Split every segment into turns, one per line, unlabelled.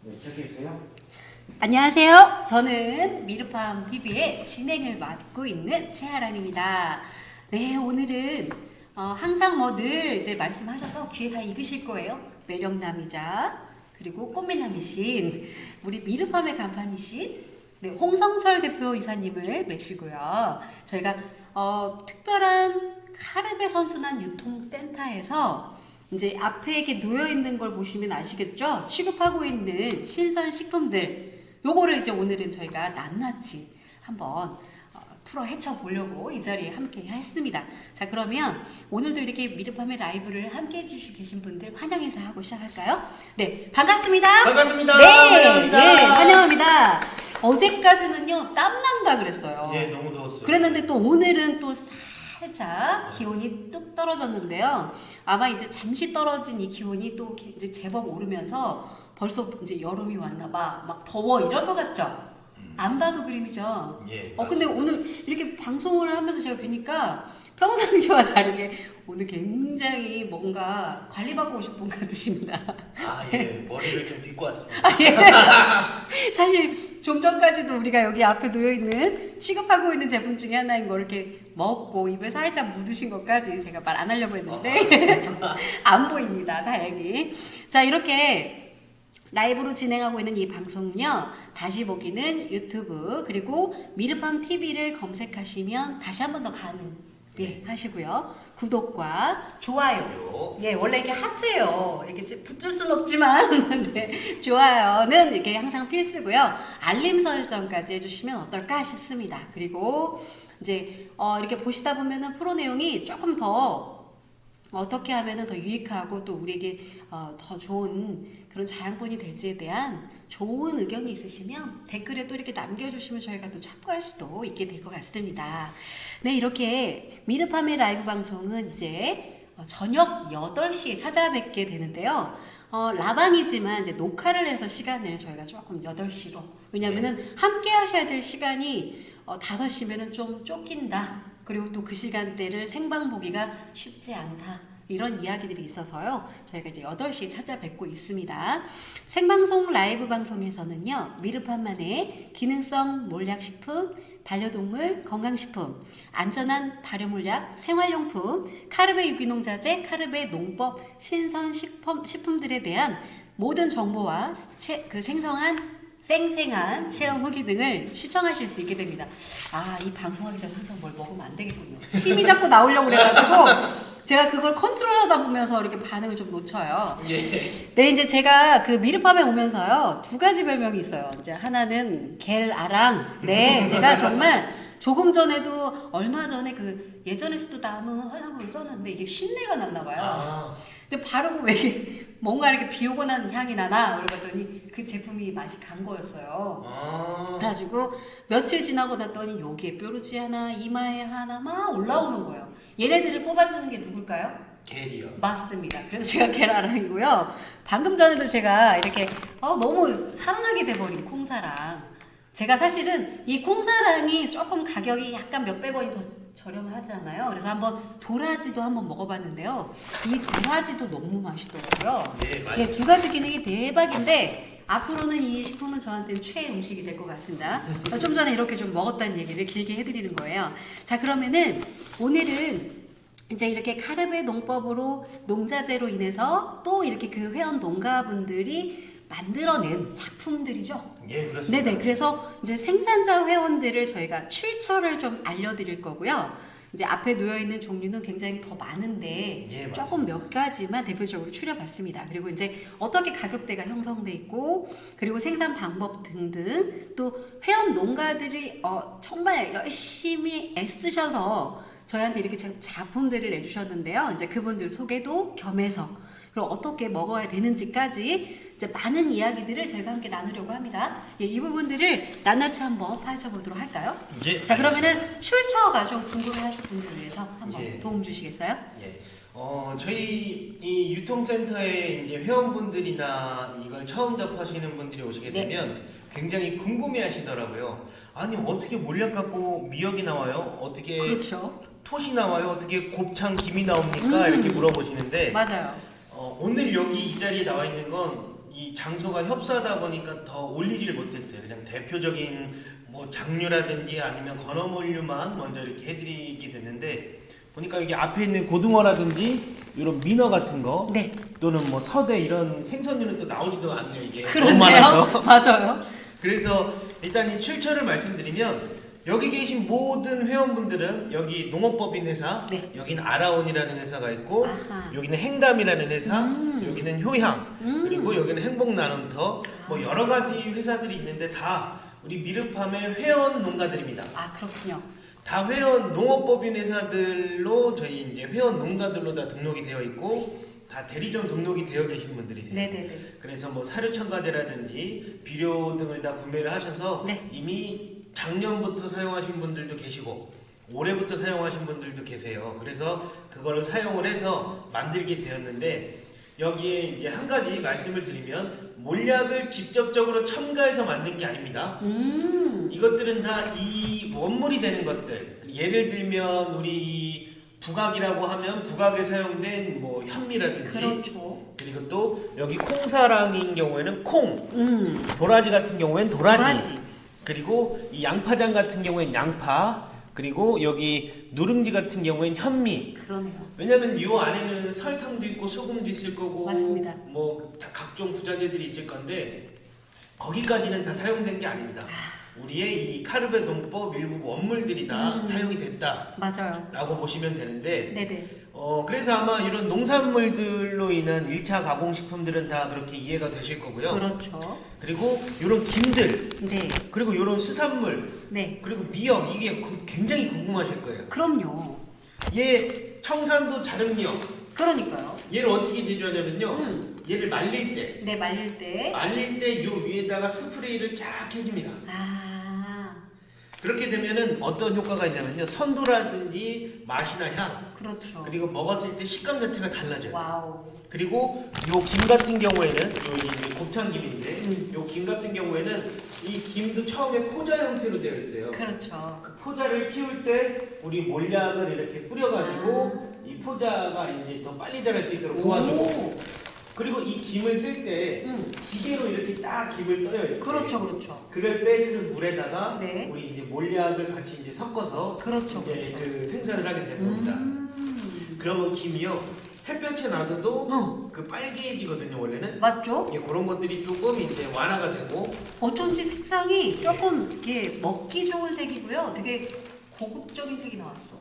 네, 시작해주세요.
안녕하세요. 저는 미르팜 TV의 진행을 맡고 있는 최하란입니다. 네, 오늘은 항상 늘 이제 말씀하셔서 귀에 다 익으실 거예요. 매력남이자 그리고 꽃미남이신 우리 미르팜의 간판이신 홍성철 대표 이사님을 모시고요. 저희가 특별한 카르베 선순환 유통센터에서 이제 앞에 이렇게 놓여 있는 걸 보시면 아시겠죠? 취급하고 있는 신선 식품들, 요거를 이제 오늘은 저희가 낱낱이 한번 풀어 헤쳐 보려고 이 자리에 함께 했습니다. 자, 그러면 오늘도 이렇게 미르팜의 라이브를 함께 해주시고 계신 분들 환영해서 하고 시작할까요? 네, 반갑습니다.
반갑습니다.
네,
환영합니다.
네, 환영합니다. 어제까지는요 땀난다 그랬어요.
예, 너무 더웠어요.
그랬는데 또 오늘은 또 살짝 기온이 뚝 떨어졌는데요. 아마 이제 잠시 떨어진 이 기온이 또 이제 제법 오르면서 벌써 이제 여름이 왔나 봐. 막 더워 이럴 것 같죠? 안 봐도 그림이죠.
예.
근데 오늘 이렇게 방송을 하면서 제가 뵈니까 평상시와 다르게 오늘 굉장히 뭔가 관리받고 오신 분 같으십니다.
아, 예. 머리를 좀 빗고 왔습니다.
예. 사실 좀 전까지도 우리가 여기 앞에 놓여있는 취급하고 있는 제품 중에 하나인 걸 이렇게 먹고 입에 살짝 묻으신 것까지 제가 말 안 하려고 했는데 안 보입니다. 다행히. 자, 이렇게 라이브로 진행하고 있는 이 방송은요, 다시 보기는 유튜브 그리고 미르팜 TV를 검색하시면 다시 한 번 더 하시고요. 구독과 좋아요. 예, 원래 이게 하트예요. 이렇게 붙을 순 없지만 네, 좋아요는 이렇게 항상 필수고요. 알림 설정까지 해주시면 어떨까 싶습니다. 그리고 이제 이렇게 보시다 보면은 프로 내용이 조금 더 어떻게 하면은 더 유익하고 또 우리에게 더 좋은 그런 자양분이 될지에 대한 좋은 의견이 있으시면 댓글에 또 이렇게 남겨주시면 저희가 또 참고할 수도 있게 될 것 같습니다. 네, 이렇게 미르팜의 라이브 방송은 이제 저녁 8시에 찾아뵙게 되는데요. 라방이지만 이제 녹화를 해서 시간을 저희가 조금 8시로, 왜냐면은 함께 하셔야 될 시간이 5시면은 좀 쫓긴다. 그리고 또 그 시간대를 생방 보기가 쉽지 않다. 이런 이야기들이 있어서요. 저희가 이제 8시에 찾아뵙고 있습니다. 생방송 라이브 방송에서는요. 미르팜만의 기능성 몰약식품, 반려동물 건강식품, 안전한 발효물약, 생활용품, 카르베 유기농자재, 카르베 농법 신선식품들에 대한 모든 정보와 생생한 체험 후기 등을 시청하실 수 있게 됩니다. 아, 이 방송하기 전에 항상 뭘 먹으면 안 되겠군요. 침이 자꾸 나오려고 그래가지고 제가 그걸 컨트롤하다 보면서 이렇게 반응을 좀 놓쳐요.
예.
네, 이제 제가 그 미르팜에 오면서요, 2가지 별명이 있어요. 이제 하나는 겔아랑. 네, 제가 정말 조금 전에도 얼마 전에 그 예전에 쓰던 나무 화장품을 썼는데 이게 쉰내가 났나 봐요.
아.
근데 바르고 왜 이게 뭔가 이렇게 비 오고 난 향이 나나? 그러더니 그 제품이 맛이 간 거였어요.
아.
그래가지고 며칠 지나고 났더니 여기에 뾰루지 하나, 이마에 하나 막 올라오는 거예요. 얘네들을 뽑아주는 게 누굴까요?
겔이요.
맞습니다. 그래서 제가 겔아랑이고요. 방금 전에도 제가 이렇게 너무 사랑하게 돼버린 콩사랑. 제가 사실은 이 콩사랑이 조금 가격이 약간 몇백 원이 더 저렴하잖아요. 그래서 한번 도라지도 한번 먹어봤는데요. 이 도라지도 너무 맛있더라고요.
네, 맛있어요.
예, 2가지 기능이 대박인데 앞으로는 이 식품은 저한테는 최애 음식이 될 것 같습니다. 좀 전에 이렇게 좀 먹었다는 얘기를 길게 해드리는 거예요. 자, 그러면은 오늘은 이제 이렇게 카르베 농법으로 농자재로 인해서 또 이렇게 그 회원 농가분들이 만들어낸 작품들이죠.
예, 그렇습니다.
네네. 그래서 이제 생산자 회원들을 저희가 출처를 좀 알려드릴 거고요. 이제 앞에 놓여 있는 종류는 굉장히 더 많은데
예,
조금 몇 가지만 대표적으로 추려봤습니다. 그리고 이제 어떻게 가격대가 형성돼 있고 그리고 생산 방법 등등 또 회원 농가들이 정말 열심히 애쓰셔서 저희한테 이렇게 작품들을 내주셨는데요. 이제 그분들 소개도 겸해서 그리고 어떻게 먹어야 되는지까지 이제 많은 이야기들을 저희가 함께 나누려고 합니다. 예, 이 부분들을 낱낱이 한번 파헤쳐 보도록 할까요?
예.
자, 그러면은 출처가 좀 궁금해하실 분들을 위해서 한번
예.
도움 주시겠어요?
예. 저희 이 유통센터에 이제 회원분들이나 이걸 처음 접하시는 분들이 오시게
네.
되면 굉장히 궁금해 하시더라고요. 아니, 어떻게 몰약 갖고 미역이 나와요? 어떻게
그렇죠.
톳이 나와요? 어떻게 곱창 김이 나옵니까? 이렇게 물어보시는데
맞아요.
오늘 여기 이 자리에 나와 있는 건 이 장소가 협소하다 보니까 더 올리지를 못했어요. 그냥 대표적인 뭐 장류라든지 아니면 건어물류만 먼저 이렇게 해드리게 됐는데 보니까 여기 앞에 있는 고등어라든지 이런 민어 같은 거
네.
또는 뭐 서대 이런 생선류는 또 나오지도 않네요. 이게 너무
그렇네요.
많아서.
맞아요.
그래서 일단 이 출처를 말씀드리면 여기 계신 모든 회원분들은 여기 농업법인 회사,
네.
여기는 아라온이라는 회사가 있고
아하.
여기는 행담이라는 회사, 여기는 효향, 그리고 여기는 행복나눔터 뭐 여러 가지 회사들이 있는데 다 우리 미르팜의 회원 농가들입니다.
아, 그렇군요.
다 회원 농업법인 회사들로 저희 이제 회원 농가들로 다 등록이 되어 있고 다 대리점 등록이 되어 계신 분들이세요.
네네네.
그래서 뭐 사료 첨가제라든지 비료 등을 다 구매를 하셔서
네.
이미 작년부터 사용하신 분들도 계시고 올해부터 사용하신 분들도 계세요. 그래서 그거를 사용을 해서 만들게 되었는데 여기에 이제 한 가지 말씀을 드리면 몰약을 직접적으로 첨가해서 만든 게 아닙니다. 이것들은 다 이 원물이 되는 것들. 예를 들면 우리 부각이라고 하면 부각에 사용된 뭐 현미라든지
그렇죠.
그리고 또 여기 콩사랑인 경우에는 콩, 도라지 같은 경우에는 도라지. 그리고 이 양파장 같은 경우에는 양파, 그리고 여기 누룽지 같은 경우에는 현미.
그러네요.
왜냐면 이 안에는 설탕도 있고 소금도 있을 거고
맞습니다.
뭐 각종 부자재들이 있을 건데 거기까지는 다 사용된 게 아닙니다. 우리의 이 카르베 농법 일부 원물들이 다 사용이 됐다.
맞아요.
라고 보시면 되는데
네네.
그래서 아마 이런 농산물들로 인한 1차 가공식품들은 다 그렇게 이해가 되실 거고요.
그렇죠.
그리고 이런 김들,
네.
그리고 이런 수산물,
네.
그리고 미역 이게 굉장히 궁금하실 거예요.
그럼요.
얘 청산도 자른미역
그러니까요.
얘를 어떻게 제조하냐면요. 얘를 말릴 때
네, 말릴 때.
요 위에다가 스프레이를 쫙 해줍니다.
아,
그렇게 되면은 어떤 효과가 있냐면요. 선도라든지 맛이나 향,
그렇죠.
그리고 먹었을 때 식감 자체가 달라져요.
와우.
그리고 요 김 같은 경우에는 이 곱창김인데 요 김 같은 경우에는 이 김도 처음에 포자 형태로 되어 있어요.
그렇죠.
그 포자를 키울 때 우리 몰약을 이렇게 뿌려가지고 이 포자가 이제 더 빨리 자랄 수 있도록 도와주고
오.
그리고 이 김을 뜰 때 기계로 이렇게 딱 김을 떠요. 이렇게.
그렇죠, 그렇죠.
그럴 때 그 물에다가
네.
우리 이제 몰약을 같이 이제 섞어서
그렇죠,
이제
그렇죠.
그 생산을 하게 되는 겁니다. 그러면 김이요 햇볕에 놔둬도 그 빨개지거든요 원래는.
맞죠?
예, 그런 것들이 조금 이제 완화가 되고
어쩐지 색상이 조금 이렇게 먹기 좋은 색이고요. 되게 고급적인 색이 나왔어.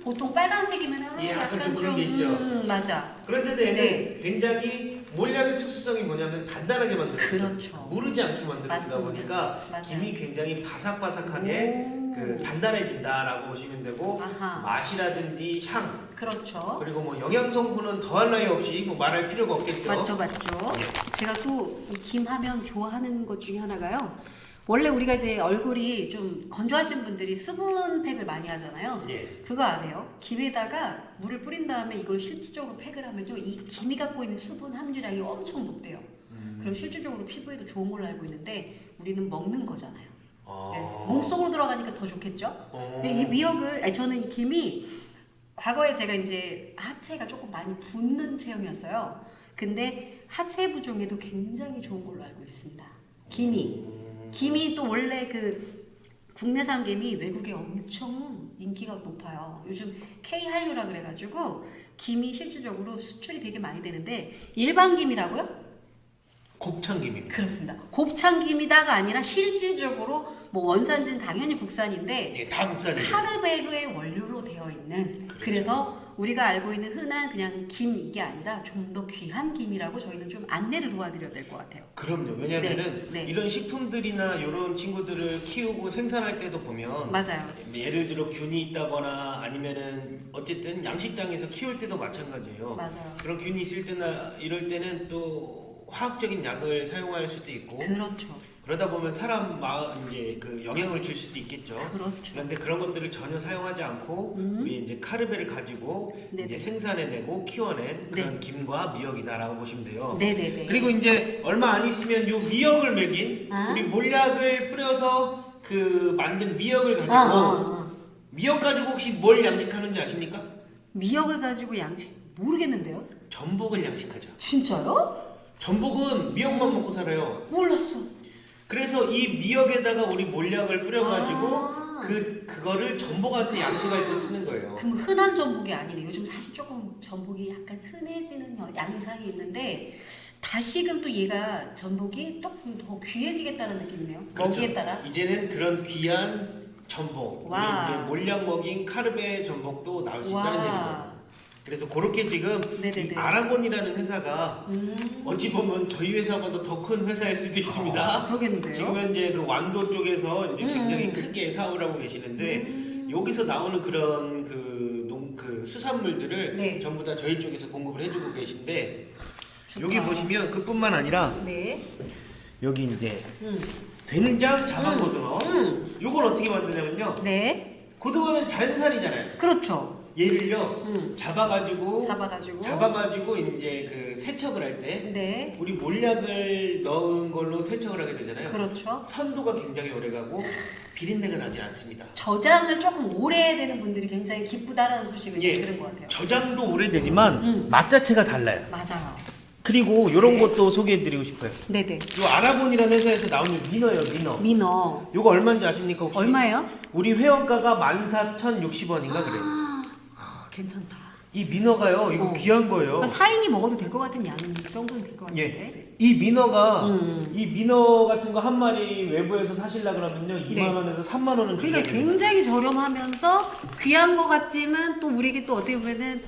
보통 빨간색이면
예, 약간 좀 그런 게 있죠.
맞아.
그런데도 얘는
네.
굉장히 몰약의 특수성이 뭐냐면 단단하게 만들어요.
그렇죠.
무르지 않게 만들어주다
맞습니다.
보니까
맞아요.
김이 굉장히 바삭바삭하게 그 단단해진다라고 보시면 되고
아하.
맛이라든지 향
그렇죠.
그리고 뭐 영양 성분은 더할 나위 없이 뭐 말할 필요가 없겠죠.
맞죠, 맞죠. 제가 또 이 김 하면 좋아하는 것 중에 하나가요. 원래 우리가 이제 얼굴이 좀 건조하신 분들이 수분 팩을 많이 하잖아요.
예.
그거 아세요? 김에다가 물을 뿌린 다음에 이걸 실질적으로 팩을 하면요, 이 김이 갖고 있는 수분 함유량이 엄청 높대요. 그럼 실질적으로 피부에도 좋은 걸로 알고 있는데 우리는 먹는 거잖아요. 네. 몸속으로 들어가니까 더 좋겠죠? 근데 이 미역을, 아니, 저는 이 김이 과거에 제가 이제 하체가 조금 많이 붓는 체형이었어요. 근데 하체 부종에도 굉장히 좋은 걸로 알고 있습니다. 김이 또 원래 그 국내산 김이 외국에 엄청 인기가 높아요. 요즘 K한류라 그래가지고 김이 실질적으로 수출이 되게 많이 되는데 일반 김이라고요?
곱창김입니다.
그렇습니다. 곱창김이다가 아니라 실질적으로 뭐 원산지는 당연히 국산인데
예, 다 국산이에요.
카르베르의 원료로 되어 있는
그렇죠.
그래서 우리가 알고 있는 흔한 그냥 김 이게 아니라 좀 더 귀한 김이라고 저희는 좀 안내를 도와드려야 될 것 같아요.
그럼요. 왜냐면은
네.
이런 식품들이나 이런 친구들을 키우고 생산할 때도 보면
맞아요.
예를 들어 균이 있다거나 아니면은 어쨌든 양식장에서 키울 때도 마찬가지예요.
맞아요.
그런 균이 있을 때나 이럴 때는 또 화학적인 약을 사용할 수도 있고
그렇죠.
그러다 보면 사람 이제 그 영향을 줄 수도 있겠죠.
그렇죠.
그런데 그런 것들을 전혀 사용하지 않고 우리 이제 카르베를 가지고
네네.
이제 생산해내고 키워낸 그런 김과 미역이다라고 보시면 돼요.
네네네.
그리고 이제 얼마 안 있으면 요 미역을 먹인 우리 몰약을 뿌려서 그 만든 미역을 가지고 미역 가지고 혹시 뭘 양식하는지 아십니까?
미역을 가지고 양식 모르겠는데요.
전복을 양식하죠.
진짜요?
전복은 미역만 먹고 살아요.
몰랐어.
그래서 이 미역에다가 우리 몰약을 뿌려가지고
아.
그거를 전복한테 양식할 때 쓰는 거예요.
그럼 흔한 전복이 아니네. 요즘 사실 조금 전복이 약간 흔해지는 양상이 있는데 다시금 또 얘가 전복이 조금 더 귀해지겠다는 느낌이네요.
그렇죠.
먹이에 따라.
이제는 그런 귀한 전복, 우리
와.
이제 몰약 먹인 카르베 전복도 나올 수 있다는 얘기죠. 그래서 그렇게 지금
네네네.
이 아라곤이라는 회사가 어찌 보면 저희 회사보다 더 큰 회사일 수도 있습니다.
그러겠는데요.
지금 현재 그 완도 쪽에서 이제 굉장히 크게 사업을 하고 계시는데 여기서 나오는 그런 그 수산물들을
네.
전부 다 저희 쪽에서 공급을 해주고 계신데
좋다.
여기 보시면 그뿐만 아니라
네.
여기 이제
음.
된장 자반고등어 요걸 어떻게 만드냐면요.
네.
고등어는 자연산이잖아요.
그렇죠.
얘를요 잡아가지고 이제 그 세척을 할 때
네.
우리 몰약을 넣은 걸로 세척을 하게 되잖아요.
그렇죠.
선도가 굉장히 오래가고 비린내가 나지 않습니다.
저장을 조금 오래 해야 되는 분들이 굉장히 기쁘다라는 소식을
예.
들은 것 같아요.
저장도 오래되지만 맛 자체가 달라요.
맞아요.
그리고 이런
네.
것도 소개해드리고 싶어요.
네네.
요 아라곤이라는 회사에서 나오는 민어예요, 민어.
민어.
요거 얼마인지 아십니까 혹시?
얼마예요?
우리 회원가가 14,060원인가 그래요.
괜찮다.
이 민어가요, 이거 귀한 거예요.
그러니까 4인이 먹어도 될 것 같은 양 정도는 될 것 같은데.
예. 이 민어가 이 민어 같은 거 한 마리 외부에서 사시려 그러면요 2만 원에서 3만 원은 주셔야
그러니까
됩니다.
굉장히 저렴하면서 귀한 것 같지만 또 우리에게 또 어떻게 보면은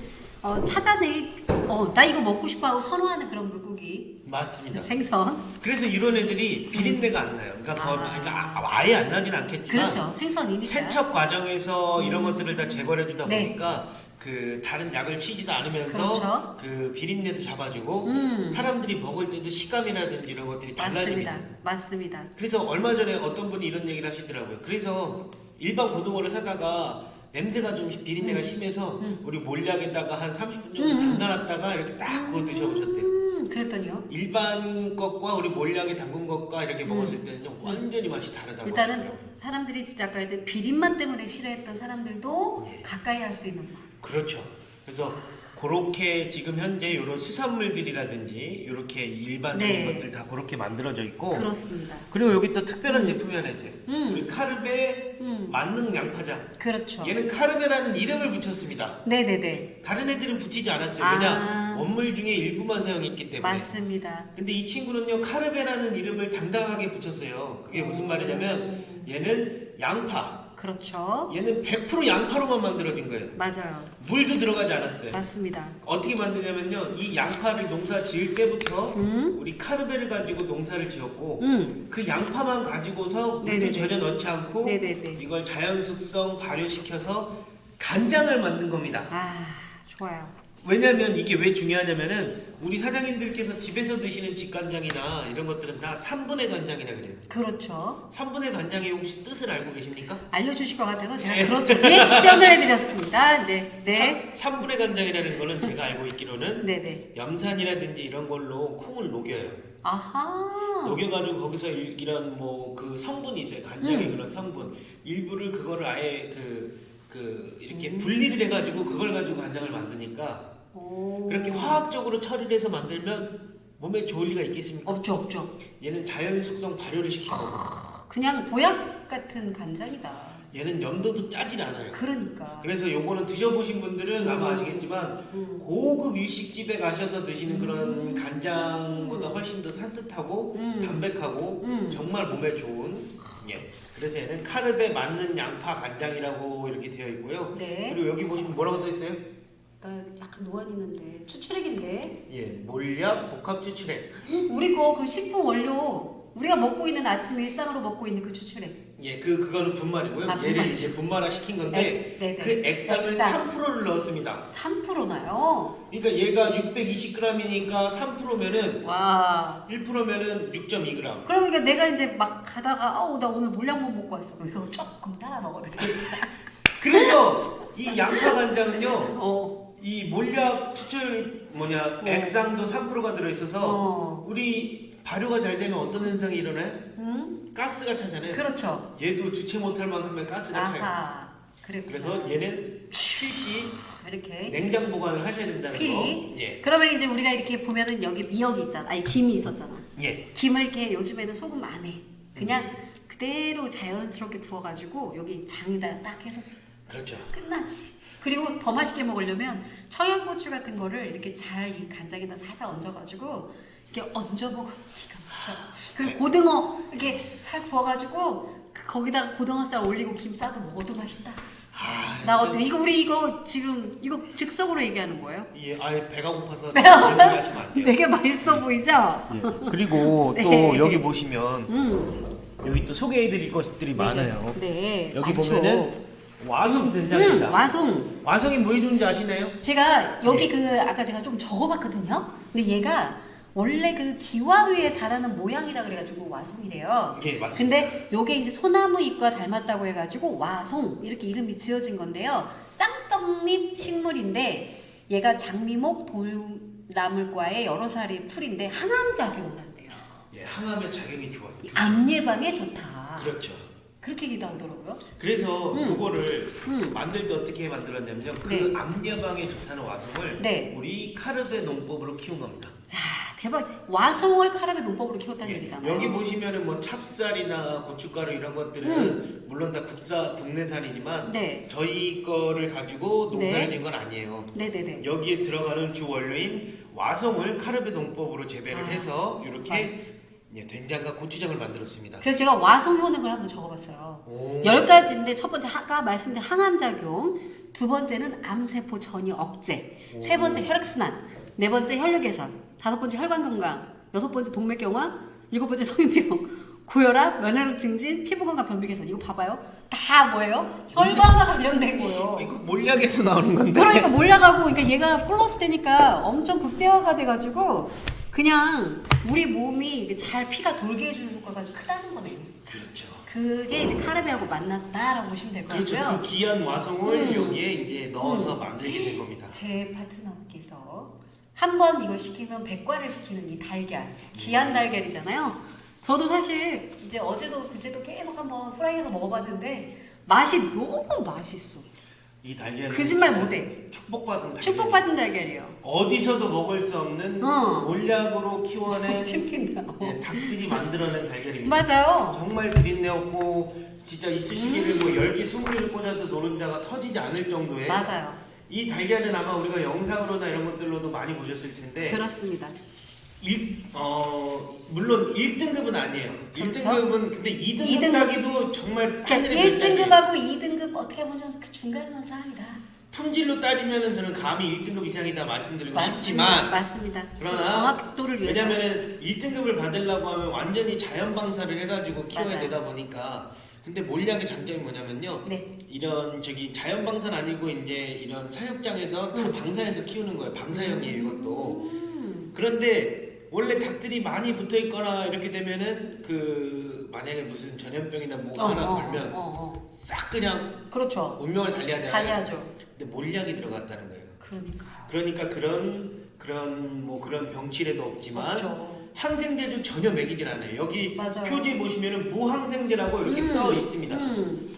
나 이거 먹고 싶어 하고 선호하는 그런 물고기
맞습니다.
생선.
그래서 이런 애들이 비린내가 안 나요. 그러니까 아예 안 나진 않겠지만
그렇죠. 생선이니까.
세척 과정에서 이런 것들을 다 제거해 주다
네.
보니까 그 다른 약을 치지도 않으면서
그렇죠.
그 비린내도 잡아주고 사람들이 먹을 때도 식감이라든지 이런 것들이 달라집니다.
맞습니다.
그래서 얼마 전에 어떤 분이 이런 얘기를 하시더라고요. 그래서 일반 고등어를 사다가 냄새가 좀 비린내가 심해서 우리 몰약에다가 한 30분 정도 담가놨다가 이렇게 딱 구워 드셔보셨대요.
그랬더니요.
일반 것과 우리 몰약에 담근 것과 이렇게 먹었을 때는 완전히 맛이 다르다고
일단은
하시더라고요.
사람들이 진짜 아까 했던 비린맛 때문에 싫어했던 사람들도
예.
가까이 할 수 있는 맛.
그렇죠. 그래서 그렇게 지금 현재 이런 수산물들이라든지 이렇게 일반적인
네.
것들 다 그렇게 만들어져 있고
그렇습니다.
그리고 여기 또 특별한 제품이 하나 있어요.
음.
우리 카르베 만능 양파장.
그렇죠.
얘는 카르베라는 이름을 붙였습니다.
네네네.
다른 애들은 붙이지 않았어요.
아.
왜냐? 원물 중에 일부만 사용했기 때문에.
맞습니다.
근데 이 친구는요 카르베라는 이름을 당당하게 붙였어요. 그게 무슨 말이냐면 얘는 양파.
그렇죠.
얘는 100% 양파로만 만들어진 거예요.
맞아요.
물도 들어가지 않았어요.
맞습니다.
어떻게 만드냐면요 이 양파를 농사 지을 때부터 우리 카르베를 가지고 농사를 지었고 그 양파만 가지고서 물도
네네네.
전혀 넣지 않고
네네네.
이걸 자연 숙성 발효시켜서 간장을 만든 겁니다.
아, 좋아요.
왜냐면 이게 왜 중요하냐면은 우리 사장님들께서 집에서 드시는 직간장이나 이런 것들은 다 3분의 간장이라 그래요.
그렇죠.
3분의 간장의 혹시 뜻을 알고 계십니까?
알려주실 것 같아서 제가
네.
그렇게 리액션을 해드렸습니다. 이제 네.
3분의 간장이라는 거는 제가 알고 있기로는
네네.
염산이라든지 이런 걸로 콩을 녹여요.
아하.
녹여가지고 거기서 이런 뭐 그 성분이 있어요. 간장의 그런 성분 일부를 그거를 아예 이렇게 분리를 해가지고 그걸 가지고 간장을 만드니까
오.
그렇게 화학적으로 처리를 해서 만들면 몸에 좋을 리가 있겠습니까?
없죠.
얘는 자연 숙성 발효를 시킨 거고
그냥 보약 같은 간장이다.
얘는 염도도 짜질 않아요.
그러니까.
그래서 요거는 드셔보신 분들은 아마 아시겠지만 고급 일식집에 가셔서 드시는 그런 간장보다 훨씬 더 산뜻하고 담백하고 정말 몸에 좋은 예. 그래서 얘는 카르베 맞는 양파 간장이라고 이렇게 되어 있고요.
네.
그리고 여기 보시면 뭐라고 써 있어요?
나 약간 노안 있는데 추출액인데.
예, 몰약 복합 추출액.
우리 거 그 식품 원료 우리가 먹고 있는 아침 일상으로 먹고 있는 그 추출액.
예, 그거는 분말이고요.
아,
얘를
분말.
이제 분말화 시킨 건데
네, 네.
그 액상을
액상.
3%를 넣었습니다.
3%나요?
그러니까 얘가 620g이니까 3%면은
와.
1%면은 6.2g.
그러니까 내가 이제 막 가다가 나 오늘 물량만 먹고 왔어. 이거 조금 따라 먹어도 되겠다.
그래서 이 양파 간장은요.
어.
이 몰약 추출 액상도 3%가 들어 있어서 우리 발효가 잘 되면 어떤 현상이 일어나요? 가스가 차잖아요.
그렇죠.
얘도 주체 못할 만큼의 가스가 차요.
아하. 그랬구나.
그래서 얘는 70
이렇게
냉장 보관을 하셔야 된다는 거.
필히.
예.
그러면 이제 우리가 이렇게 보면은 여기 미역이 있잖아. 아니 김이 있었잖아.
예.
김을 이렇게 요즘에는 소금 안 해. 그냥 그대로 자연스럽게 구워가지고 여기 장에다 딱 해서
그렇죠.
끝나지. 그리고 더 맛있게 먹으려면 청양고추 같은 거를 이렇게 잘 이 간장에다 살짝 얹어가지고 이렇게 얹어 먹으면 기가 막혀. 그리고 고등어 이렇게 살 구워가지고 거기다가 고등어살 올리고 김 싸도 먹어도 맛있다.
아,
나 어때? 이거 우리 이거 지금 이거 즉석으로 얘기하는 거예요?
예, 아예 배가 고파서 이런 얘기 하시면 안 돼요.
되게 맛있어 보이죠?
예. 그리고 또
네.
여기 보시면 여기 또 소개해드릴 것들이 많아요.
네.
여기
많죠.
보면은 와송 된장입니다.
와송.
와송이 뭐 해주는지 아시나요?
제가 여기
네.
그 아까 제가 좀 적어봤거든요. 근데 얘가 원래 그 기와 위에 자라는 모양이라 그래가지고 와송이래요.
예, 맞습니다.
근데 요게 이제 소나무 잎과 닮았다고 해가지고 와송 이렇게 이름이 지어진 건데요. 쌍떡잎 식물인데 얘가 장미목 돌나물과의 여러 살의 풀인데 항암 작용을 한대요.
예, 항암에 작용이 좋아요. 좋죠.
암 예방에 좋다.
그렇죠.
그렇게 얘기 나오더라고요.
그래서 이거를
음.
만들 때 어떻게 만들었냐면요.
네.
그 암 예방에 좋다는 와송을
네.
우리 카르베 농법으로 키운 겁니다.
야 대박. 와송을 카라멜 농법으로 키웠다는
예,
얘기잖아요.
여기 보시면은 뭐 찹쌀이나 고춧가루 이런 것들은 물론 다 국내산이지만
네.
저희 거를 가지고 농사를
네.
지은 건 아니에요.
네네네.
여기에 들어가는 주 원료인 와송을 카르베 농법으로 재배를
아.
해서 이렇게 예, 된장과 고추장을 만들었습니다.
그래서 제가 와송 효능을 한번 적어봤어요.
오.
10가지인데 첫 번째 아까 말씀드린 항암작용, 두 번째는 암세포 전이 억제,
오.
세 번째 혈액순환, 네 번째 혈류 개선, 다섯 번째 혈관건강, 여섯 번째 동맥경화, 일곱 번째 성인병, 고혈압, 면역력 증진, 피부건강, 변비 개선. 이거 봐봐요. 다 뭐예요? 혈관과 관련된 거예요.
이거 몰약에서 나오는 건데.
그러니까 몰라가고 그러니까 얘가 플러스 되니까 엄청 극대화가 돼가지고 그냥 우리 몸이 이게 잘 피가 돌게 해주는 효과가 크다는 거네요.
그렇죠.
그게 이제 카르베하고 만났다라고 보시면 될 것
그렇죠.
같고요.
그 귀한 와송을 여기에 이제 넣어서 만들게 된 겁니다.
제 파트너께서 한 번 이걸 시키면 100과를 시키는 이 달걀, 귀한 달걀이잖아요. 저도 사실 이제 어제도 그제도 계속 한번 프라이해서 먹어봤는데 맛이 너무 맛있어.
이 달걀은
거짓말 못해.
축복받은 달걀.
축복받은 달걀이에요.
어디서도 먹을 수 없는 몰약으로 키워낸
침튄다.
예, 닭들이 만들어낸 달걀입니다.
맞아요.
정말 비린내없고 진짜 이쑤시개를 뭐 10개, 20개를 꽂아도 노른자가 터지지 않을 정도의
맞아요.
이 달걀은 아마 우리가 영상으로나 이런 것들로도 많이 보셨을 텐데
그렇습니다.
물론 1등급은 아니에요.
그렇죠.
1등급은 근데 2등급,
2등급.
따기도 정말
그러니까
하늘의
1등급하고 2등급 어떻게 보면 그 중간선 사이다.
품질로 따지면은 저는 감히 1등급 이상이다 말씀드리고 싶지만
맞습니다.
그러나
정확도를 위해서.
왜냐면은 1등급을 받으려고 하면 완전히 자연 방사를 해가지고 키워야
맞아요.
되다 보니까 근데 몰약의 장점이 뭐냐면요.
네.
이런 저기 자연 방사는 아니고 이제 이런 사육장에서 다 방사해서 키우는 거예요. 방사형이에요 이것도. 그런데 원래 닭들이 많이 붙어 있거나 이렇게 되면은 그 만약에 무슨 전염병이나 뭐가 하나 돌면 싹 그냥
그렇죠.
운명을 달리하잖아요.
달려야죠.
근데 몰약이 들어갔다는 거예요.
그러니까
그런 뭐 그런 병치레도 없지만
그렇죠.
항생제도 전혀 먹이질 않아요. 여기
맞아요.
표지에 보시면은 무항생제라고 이렇게 써 있습니다.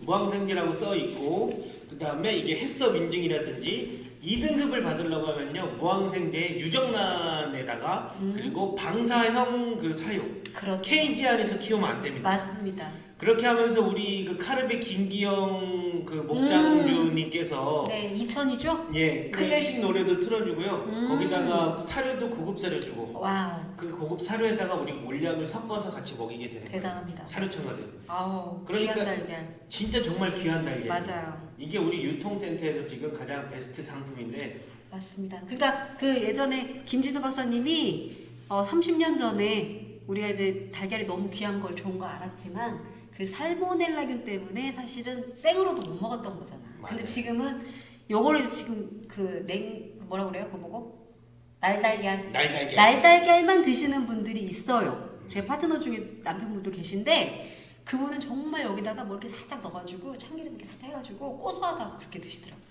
무항생제라고 써 있고 그 다음에 이게 햇섭 인증이라든지 2등급을 받으려고 하면요 무항생제 유정란에다가 그리고 방사형 그 사육
그렇죠.
케이지 안에서 키우면 안 됩니다.
맞습니다.
그렇게 하면서 우리 그 카르베 김기영 그 목장주님께서
네, 2000이죠?
예 클래식 노래도 틀어주고요. 거기다가 사료도 고급 사료 주고
와우.
그 고급 사료에다가 우리 몰약을 섞어서 같이 먹이게 되는 거예요.
대단합니다.
사료 첨가제.
아우,
그러니까
귀한 달걀.
진짜 정말 귀한 달걀.
맞아요.
이게 우리 유통센터에서 지금 가장 베스트 상품인데
맞습니다. 그러니까 그 예전에 김진우 박사님이 30년 전에 우리가 이제 달걀이 너무 귀한 걸 좋은 거 알았지만 그 살모넬라균 때문에 사실은 생으로도 못 먹었던 거잖아.
맞아요.
근데 지금은 요거를 지금 그 뭐라 그래요? 그거 보고 날달걀. 날달걀만 드시는 분들이 있어요. 제 파트너 중에 남편분도 계신데 그분은 정말 여기다가 뭐 이렇게 살짝 넣어가지고 참기름 이렇게 살짝 해가지고 고소하다고 그렇게 드시더라고요.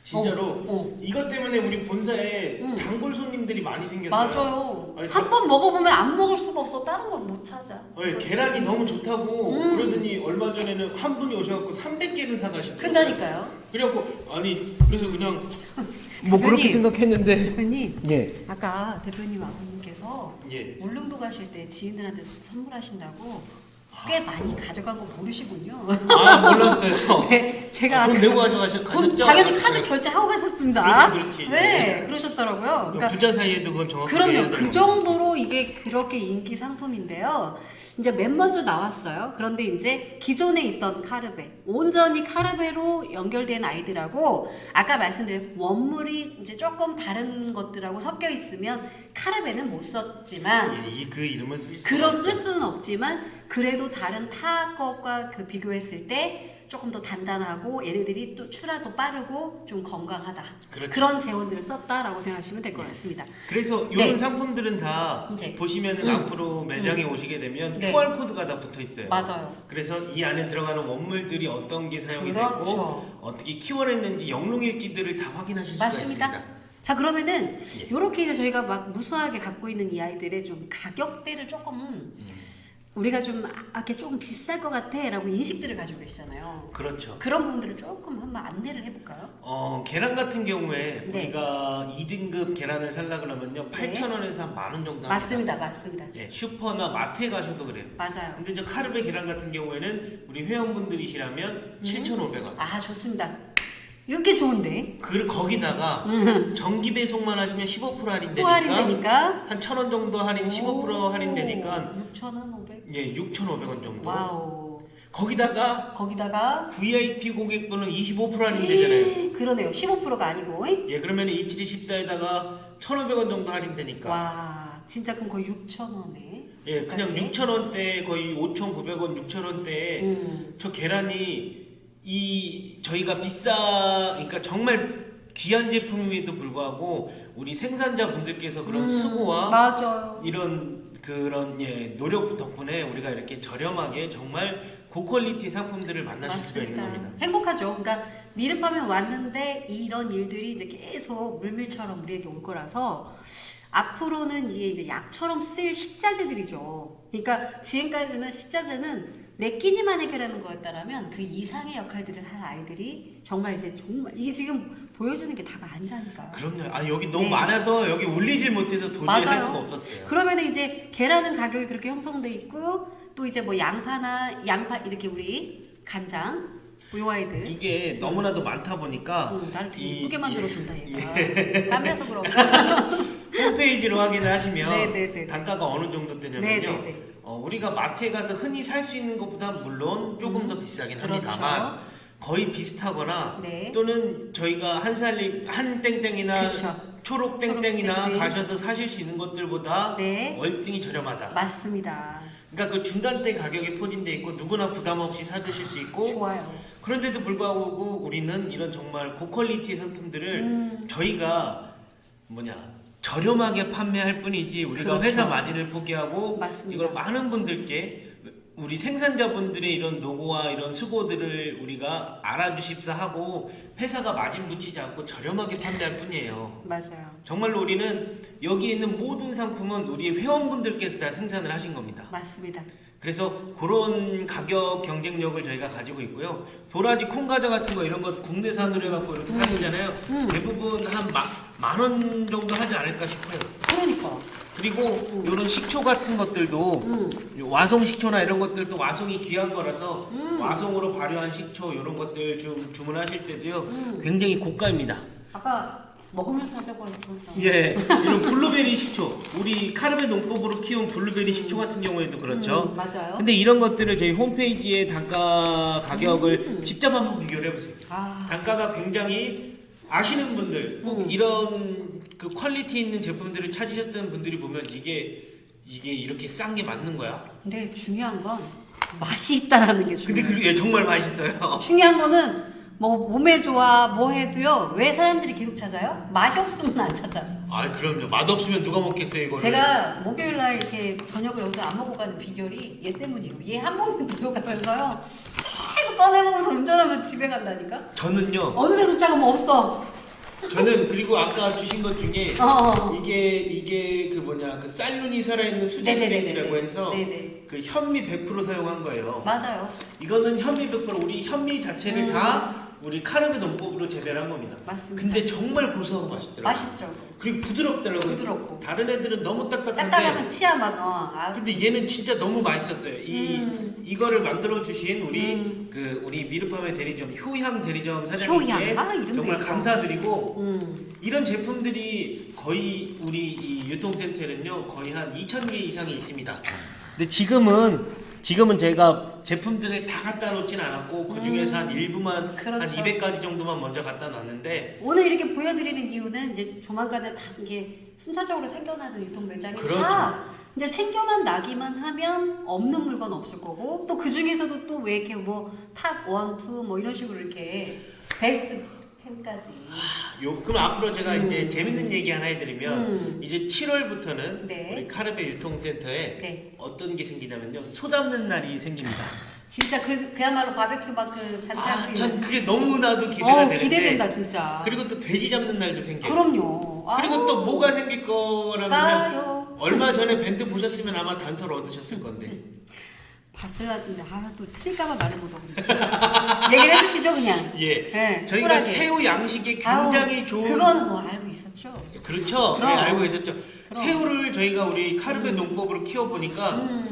진짜로 이것 때문에 우리 본사에 단골 손님들이 많이 생겼어요.
맞아요.
아니,
한 번 먹어보면 안 먹을 수가 없어. 다른 걸 못 찾아.
아니, 계란이 너무 좋다고 그러더니 얼마 전에는 한 분이 오셔갖고 300개를 사가시더라고요.
큰다니까요.
그래갖고 아니 그래서 그냥 뭐 그렇게
대표님.
생각했는데
대표님,
예.
아까 대표님 아버님께서
예.
울릉도 가실 때 지인들한테 선물하신다고 꽤 많이 가져간 거 모르시군요.
아 몰랐어요.
네, 제가
돈
아까
내고 가셨죠?
돈 당연히 카드 결제하고 가셨습니다.
그렇지.
네,
예.
그러셨더라고요. 그러니까
부자 사이에도 그건 정확하게 해야
그럼요. 그
되는
정도로 이게 그렇게 인기 상품인데요. 이제 맨 먼저 나왔어요. 그런데 이제 기존에 있던 카르베, 온전히 카르베로 연결된 아이들하고 아까 말씀드린 원물이 이제 조금 다른 것들하고 섞여 있으면 카르베는 못 썼지만
예, 그 이름을 쓸 수.
쓸 수는 없지만 그래도 다른 타 것과 그 비교했을 때 조금 더 단단하고 얘네들이 또 출하도 빠르고 좀 건강하다.
그렇죠.
그런 재원들을 썼다라고 생각하시면 될 것 같습니다.
그래서 이런
네.
상품들은 다
이제.
보시면은 앞으로 매장에 오시게 되면
네.
QR 코드가 다 붙어 있어요.
맞아요.
그래서 이 안에 들어가는 원물들이 어떤 게 사용이
그렇죠.
됐고 어떻게 키워냈는지 영롱일기들을 다 확인하실 수가
맞습니다.
있습니다.
자 그러면은
예.
이렇게 이제 저희가 막 무수하게 갖고 있는 이 아이들의 좀 가격대를 조금 우리가 좀 이렇게 조금 비쌀 것 같아라고 인식들을 가지고 계시잖아요.
그렇죠.
그런 부분들을 조금 한번 안내를 해볼까요?
계란 같은 경우에
네.
우리가 2등급 계란을 살라 그러면요 8,000원에서 한 10,000원 정도 합니다.
맞습니다, 맞습니다.
예, 슈퍼나 마트에 가셔도 그래요.
맞아요.
근데 저 카르베 계란 같은 경우에는 우리 회원분들이시라면 7,500원.
아 좋습니다. 이렇게 좋은데
거기다가 정기 배송만 하시면 15%
또
할인되니까
할인되니까
한 1,000원 정도 할인, 15% 할인되니까
6,500.
예, 6,500원 정도.
와우.
거기다가
거기다가
VIP 고객분은 25% 할인되잖아요.
그러네요. 15%가 아니고.
예, 그러면 2714에다가 1,500원 정도 할인되니까.
와, 진짜 그럼 거의 6,000원에.
예, 그냥 6,000원대 거의 5,900원, 6,000원대에 저 계란이 저희가 그러니까 정말 귀한 제품임에도 불구하고 우리 생산자분들께서 그런 수고와
맞아요.
그런 노력 덕분에 우리가 이렇게 저렴하게 정말 고퀄리티 상품들을 만나실 수가 있는 겁니다.
행복하죠. 그러니까 미르팜에 왔는데 이런 일들이 이제 계속 물밀처럼 우리에게 올 거라서 앞으로는 이게 약처럼 쓰일 식자재들이죠. 그러니까 지금까지는 식자재는 내 끼니만 해결하는 거였다라면 그 이상의 역할들을 할 아이들이 정말 이게 지금 보여주는 게 다가 아니라니까요.
그럼요. 여기 너무
네.
많아서 여기 올리질 못해서 도저히
맞아요.
할 수가 없었어요.
그러면 이제 계란은 가격이 그렇게 형성돼 있고 또 이제 뭐 양파 이렇게 우리 간장 요 아이들
이게 너무나도 많다 보니까
나를 되게 이쁘게 만들어준다 얘가
예.
까매서 그런가.
홈페이지로 확인을 하시면
네네네.
단가가 어느 정도 되냐면요.
네네네.
우리가 마트에 가서 흔히 살 수 있는 것보다 물론 조금 더 비싸긴 합니다만
그렇죠.
거의 비슷하거나
네.
또는 저희가 한 땡땡이나
그쵸.
초록 땡땡이나
초록 땡땡.
가셔서 사실 수 있는 것들보다
네.
월등히 저렴하다.
맞습니다.
그러니까 그 중간대 가격이 포진돼 있고 누구나 부담 없이 사 드실 수 있고
좋아요.
그런데도 불구하고 우리는 이런 정말 고퀄리티 상품들을 저희가 저렴하게 판매할 뿐이지 우리가
그렇죠.
회사 마진을 포기하고
맞습니다.
이걸 많은 분들께 우리 생산자분들의 이런 노고와 이런 수고들을 우리가 알아주십사 하고 회사가 마진 붙이지 않고 저렴하게 판매할 뿐이에요.
맞아요.
정말로 우리는 여기 있는 모든 상품은 우리 회원분들께서 다 생산을 하신 겁니다.
맞습니다.
그래서 그런 가격 경쟁력을 저희가 가지고 있고요. 도라지 콩과자 같은 거 이런 거 국내산으로 해갖고 이렇게 사시잖아요. 대부분 한 10,000원 정도 하지 않을까 싶어요.
그러니까.
그리고 이런 식초 같은 것들도 와송 식초나 이런 것들도 와송이 귀한 거라서 와송으로 발효한 식초 이런 것들 주문하실 때도요 굉장히 고가입니다.
아까 먹으면서 하자고 하셨던
예, 이런 블루베리 식초, 우리 카르베 농법으로 키운 블루베리 식초 같은 경우에도 그렇죠.
맞아요.
근데 이런 것들을 저희 홈페이지에 단가 가격을 직접 한번 비교를 해보세요. 단가가 굉장히 아시는 분들, 꼭 이런 그 퀄리티 있는 제품들을 찾으셨던 분들이 보면 이게 이렇게 싼 게 맞는 거야?
근데 중요한 건 맛이 있다라는 게 중요해요.
근데 예, 정말 맛있어요.
중요한 거는 뭐 몸에 좋아 뭐 해도요 왜 사람들이 계속 찾아요? 맛이 없으면 안 찾아.
그럼요. 맛없으면 누가 먹겠어요 이거를.
제가 목요일날 이렇게 저녁을 여기서 안 먹고 가는 비결이 얘 때문이에요. 얘 한 봉지 들어가면서요 계속 꺼내 먹으면서 운전하면 집에 간다니까.
저는요.
어느새 도착하면 없어.
저는 그리고 아까 주신 것 중에 이게 그 뭐냐 그 쌀눈이 살아있는 수제비냉이라고 해서
네네.
그 현미 100% 사용한 거예요.
맞아요.
이것은 현미 100% 우리 현미 자체를 다 우리 카르베 농법으로 재배를 한 겁니다.
맞습니다.
근데 정말 고소하고 맛있더라고요.
맛있더라고.
그리고 부드럽더라고요.
부드럽고.
다른 애들은 너무 딱딱한데.
딱딱하면 치아 막 아.
근데 얘는 진짜 너무 맛있었어요. 이거를 만들어 주신 우리 우리 미르팜의 대리점 효향 대리점 사장님께
이름도
정말
있고.
감사드리고 이런 제품들이 거의 우리 이 유통센터에는요 거의 한 2,000개 이상이 있습니다. 근데 지금은 제가 제품들을 다 갖다 놓진 않았고 그 중에서 한 일부만
그렇죠.
한 200가지 정도만 먼저 갖다 놨는데
오늘 이렇게 보여드리는 이유는 이제 조만간에 다 이게 순차적으로 생겨나는 유통 매장이
그렇죠.
다 이제 생겨만 나기만 하면 없는 물건 없을 거고 또 그 중에서도 또 왜 이렇게 뭐 탑 1, 2 뭐 이런 식으로 이렇게 베스트 10까지.
그럼 앞으로 제가 이제 재밌는 얘기 하나 해드리면 이제 7월부터는
네.
우리 카르베 유통센터에
네.
어떤 게 생기냐면요 소 잡는 날이 생깁니다.
진짜 그야말로 바베큐 막 그 잔치할 수
전
있는.
그게 너무나도 기대가 되는데
기대된다 진짜.
그리고 또 돼지 잡는 날도 생겨요.
그럼요.
그리고 또 뭐가 생길 거라면
까요.
얼마 전에 밴드 보셨으면 아마 단서를 얻으셨을 건데
봤을라는데 또 틀릴까봐 말을 못하고 얘기를 해주시죠 그냥.
예,
네,
저희가
쿨하게.
새우 양식이 굉장히
아우,
좋은
그거는 뭐 알고 있었죠.
그렇죠. 네,
그럼.
알고 계셨죠.
그럼.
새우를 저희가 우리 카르베 농법으로 키워보니까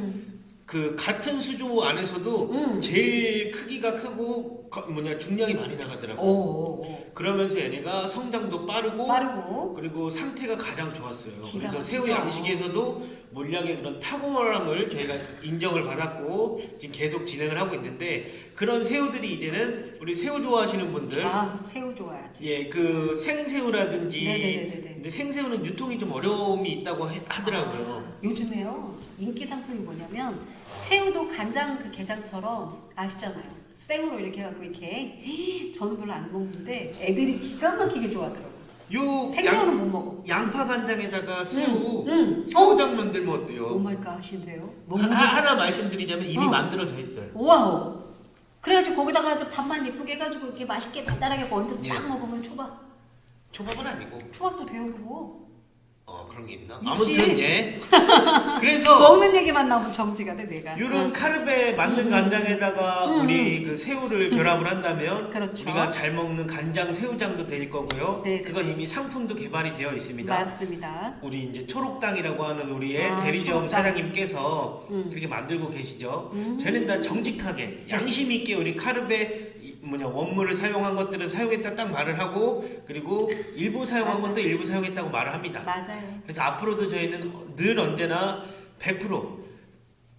그 같은 수조 안에서도 제일 크기가 크고 중량이 많이 나가더라고요.
오.
그러면서 얘네가 성장도 빠르고 그리고 상태가 가장 좋았어요.
기가
그래서
막히죠.
새우 양식에서도 물량의 그런 탁월함을 저희가 인정을 받았고 지금 계속 진행을 하고 있는데 그런 새우들이 이제는 우리 새우 좋아하시는 분들
새우 좋아야지.
예, 그 생새우라든지
네네네네.
근데 생새우는 유통이 좀 어려움이 있다고 하더라고요.
요즘에요 인기 상품이 뭐냐면 새우도 간장 그 게장처럼 아시잖아요. 생으로 이렇게 해갖고 이렇게 저는 별로 안 먹는데 애들이 기가 막히게 좋아하더라고요. 생새우는 못 먹어.
양파 간장에다가 새우장 만들면 어때요?
오마이갓 하신데요? 너무
하나 말씀드리자면 이미 만들어져 있어요.
와우. 그래가지고 거기다가 밥만 예쁘게 해가지고 이렇게 맛있게 간단하게 먼저 딱 먹으면
초밥은 아니고.
초밥도 돼요 그거.
그런 게 있나?
있지.
아무튼 예. 그래서
먹는 얘기만 나오면 정지가 돼 내가.
이런 카르베 만든 간장에다가 우리 그 새우를 결합을 한다면
그렇죠.
우리가 잘 먹는 간장 새우장도 될 거고요.
네네.
그건 이미 상품도 개발이 되어 있습니다.
맞습니다.
우리 이제 초록당이라고 하는 우리의 대리점
초록당.
사장님께서 그렇게 만들고 계시죠. 저는 다 정직하게 양심 있게 우리 카르베 원물을 사용한 것들은 사용했다 딱 말을 하고 그리고 일부 사용한
맞아요.
것도 일부 사용했다고 말을 합니다.
맞아요.
그래서 앞으로도 저희는 늘 언제나 100%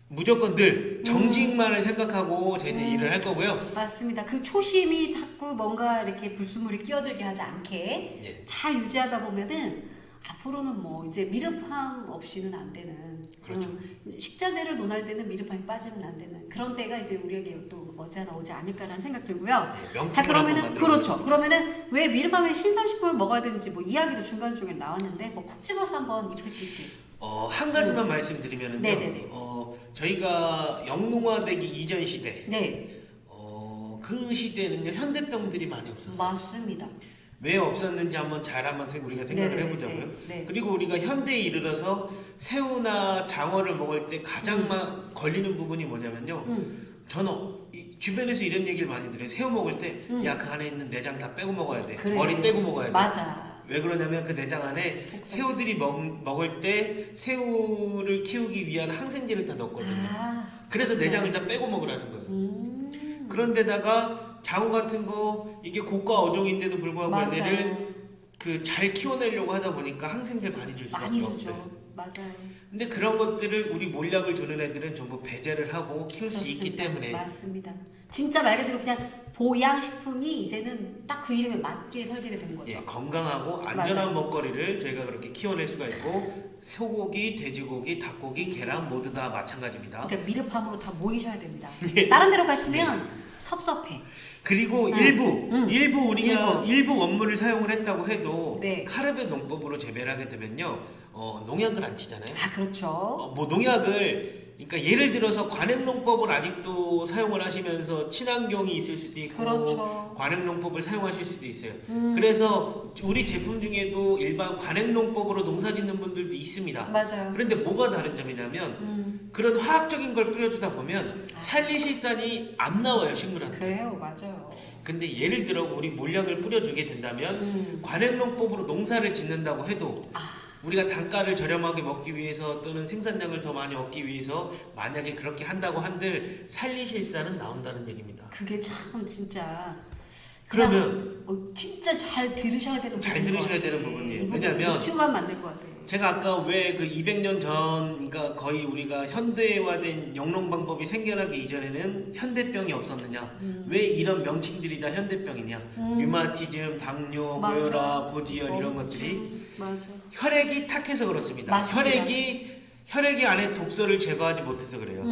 무조건 늘 정직만을 생각하고 저희는 일을 할 거고요.
맞습니다. 그 초심이 자꾸 뭔가 이렇게 불순물이 끼어들게 하지 않게
예.
잘 유지하다 보면은 앞으로는 뭐 이제 미르팜 없이는 안 되는
그렇죠.
식자재를 논할 때는 미르팜이 빠지면 안 되는 그런 때가 이제 우리에게 또 머지않아 오지 않을까라는 생각 들고요.
명품을
자 그러면은
한번
그렇죠. 그러면은 왜 미르팜의 신선식품을 먹어야 되는지 뭐 이야기도 중간 중에 나왔는데 뭐 콕 집어서 한번 입혀주실게요.
한 가지만 말씀드리면은요.
네네네.
저희가 영농화되기 이전 시대,
네,
그 시대에는요 현대병들이 많이 없었어요.
맞습니다.
왜 없었는지 한번 우리가 생각을
네네네.
해보자고요.
네.
그리고 우리가 현대에 이르러서 새우나 장어를 먹을 때 가장 걸리는 부분이 뭐냐면요. 저는 주변에서 이런 얘기를 많이 들어요. 새우 먹을 때 야 그 안에 있는 내장 다 빼고 먹어야 돼.
그래.
머리 떼고 먹어야 돼.
맞아.
왜 그러냐면 그 내장 안에 새우들이 먹을 때 새우를 키우기 위한 항생제를 다 넣었거든요. 그래서 내장을 다 빼고 먹으라는 거예요. 그런데다가 장어 같은 거 이게 고가 어종인데도 불구하고
맞아요.
얘네를 그 잘 키워내려고 하다 보니까 항생제를 많이 줄 수밖에
많이
없어요.
주죠. 맞아요.
근데 그런 것들을 우리 몰약을 주는 애들은 전부 배제를 하고 키울 수 있기
그렇습니다.
때문에
맞습니다. 진짜 말 그대로 그냥 보양식품이 이제는 딱 그 이름에 맞게 설계가 된 거죠.
예, 건강하고 안전한 먹거리를 저희가 그렇게 키워낼 수가 있고 소고기, 돼지고기, 닭고기, 계란 모두 다 마찬가지입니다.
그러니까 미르팜으로 다 모이셔야 됩니다.
예.
다른 데로 가시면 섭섭해.
그리고 일부 우리가 일부 원물을 사용을 했다고 해도
네.
카르베 농법으로 재배를 하게 되면요 농약을 안 치잖아요.
그렇죠.
뭐 농약을 그러니까 예를 들어서 관행농법을 아직도 사용을 하시면서 친환경이 있을 수도 있고
그렇죠.
관행농법을 사용하실 수도 있어요. 그래서 우리 제품 중에도 일반 관행농법으로 농사짓는 분들도 있습니다.
맞아요.
그런데 뭐가 다른 점이냐면 그런 화학적인 걸 뿌려주다 보면 살리실산이 안 나와요, 식물한테.
그래요, 맞아요.
근데 예를 들어 우리 몰약을 뿌려주게 된다면 관행농법으로 농사를 짓는다고 해도 우리가 단가를 저렴하게 먹기 위해서 또는 생산량을 더 많이 얻기 위해서 만약에 그렇게 한다고 한들 살리실산은 나온다는 얘기입니다.
그게 참 진짜
그러면
진짜 잘 들으셔야 되는
잘 들으셔야 되는 부분이에요. 왜냐면
치고만 만들 것 같아요.
제가 아까 왜 그 200년 전, 그러니까 거의 우리가 현대화된 영농 방법이 생겨나기 이전에는 현대병이 없었느냐? 왜 이런 명칭들이 다 현대병이냐? 류마티즘, 당뇨,
맞아.
고혈압, 고지혈 이런 것들이
맞아.
혈액이 탁해서 그렇습니다.
맞습니다.
혈액이 안에 독소를 제거하지 못해서 그래요.